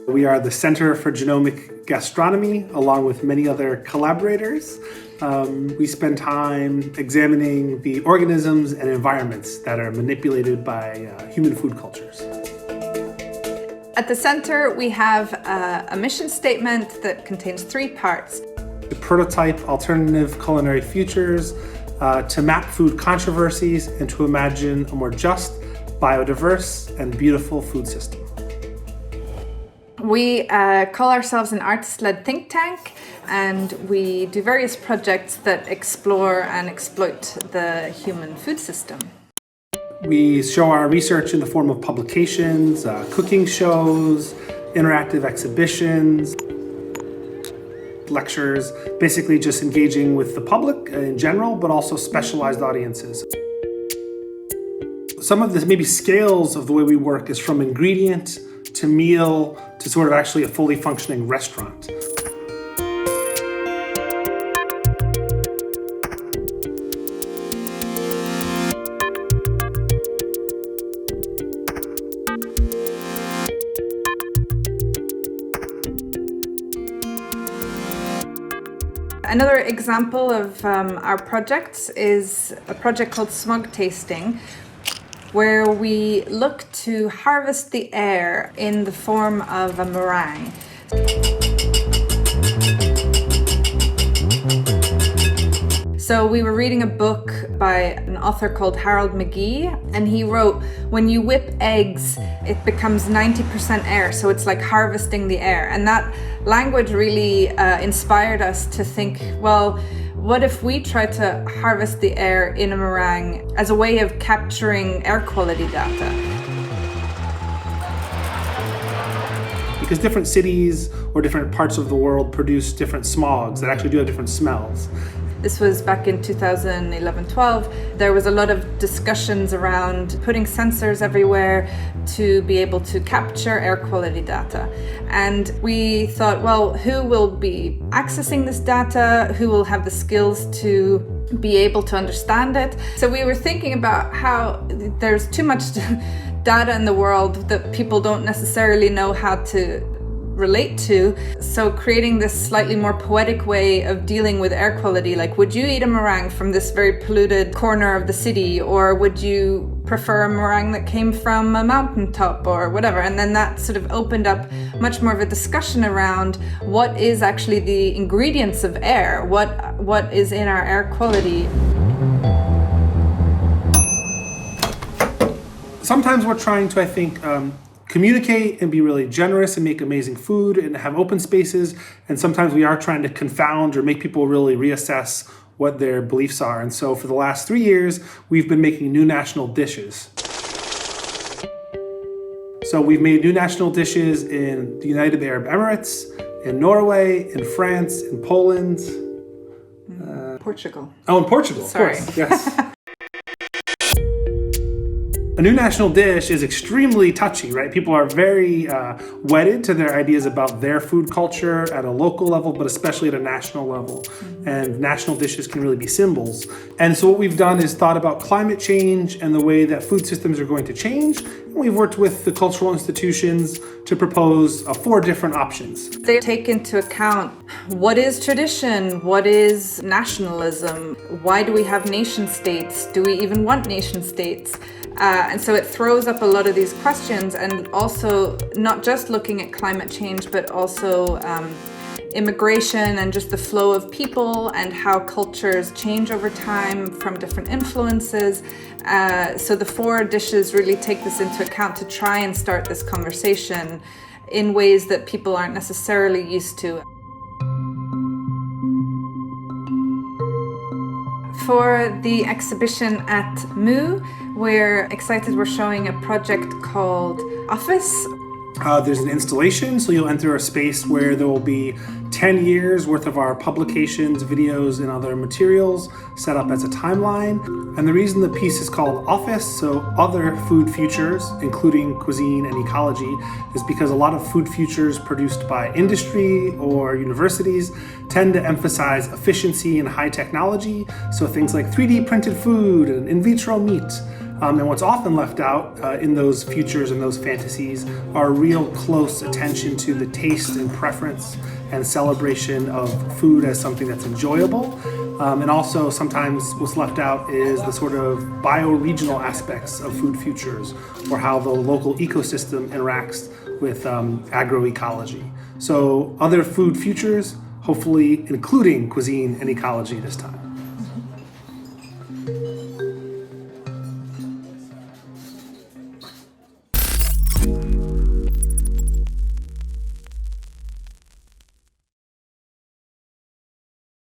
We are the Center for Genomic Gastronomy, along with many other collaborators. We spend time examining the organisms and environments that are manipulated by human food cultures. At the center, we have a mission statement that contains 3 parts. To prototype alternative culinary futures, to map food controversies, and to imagine a more just, biodiverse, and beautiful food system. We call ourselves an artist-led think tank, and we do various projects that explore and exploit the human food system. We show our research in the form of publications, cooking shows, interactive exhibitions, lectures, basically just engaging with the public in general, but also specialized audiences. Some of the maybe scales of the way we work is from ingredient to meal to sort of actually a fully functioning restaurant. Another example of our projects is a project called Smog Tasting, where we look to harvest the air in the form of a meringue. So we were reading a book by an author called Harold McGee, and he wrote, when you whip eggs, it becomes 90% air, so it's like harvesting the air. And that language really inspired us to think, well, what if we try to harvest the air in a meringue as a way of capturing air quality data? Because different cities or different parts of the world produce different smogs that actually do have different smells. This was back in 2011-12. There was a lot of discussions around putting sensors everywhere to be able to capture air quality data. And we thought, well, who will be accessing this data? Who will have the skills to be able to understand it? So we were thinking about how there's too much data in the world that people don't necessarily know how to relate to. So creating this slightly more poetic way of dealing with air quality, like would you eat a meringue from this very polluted corner of the city, or would you prefer a meringue that came from a mountaintop or whatever? And then that sort of opened up much more of a discussion around what is actually the ingredients of air, what is in our air quality. Sometimes we're trying to, I think, communicate and be really generous and make amazing food and have open spaces. And sometimes we are trying to confound or make people really reassess what their beliefs are. And so for the last 3 years, we've been making new national dishes. So we've made new national dishes in the United Arab Emirates, in Norway, in France, in Poland. Portugal. Oh, in Portugal, Sorry. Of course, yes. A new national dish is extremely touchy, right? People are very wedded to their ideas about their food culture at a local level, but especially at a national level. Mm-hmm. And national dishes can really be symbols. And so what we've done is thought about climate change and the way that food systems are going to change. And we've worked with the cultural institutions to propose 4 different options. They take into account what is tradition, what is nationalism, why do we have nation states, do we even want nation states? And so it throws up a lot of these questions, and also not just looking at climate change, but also immigration and just the flow of people and how cultures change over time from different influences. So the 4 dishes really take this into account to try and start this conversation in ways that people aren't necessarily used to. For the exhibition at Moo, we're excited we're showing a project called O.F.F.I.C.E. There's an installation, so you'll enter a space where there will be 10 years worth of our publications, videos, and other materials set up as a timeline. And the reason the piece is called O.F.F.I.C.E, so Other Food Futures, including cuisine and ecology, is because a lot of food futures produced by industry or universities tend to emphasize efficiency and high technology. So things like 3D printed food and in vitro meat. And what's often left out in those futures and those fantasies are real close attention to the taste and preference and celebration of food as something that's enjoyable. And also sometimes what's left out is the sort of bioregional aspects of food futures, or how the local ecosystem interacts with agroecology. So other food futures, hopefully including cuisine and ecology this time.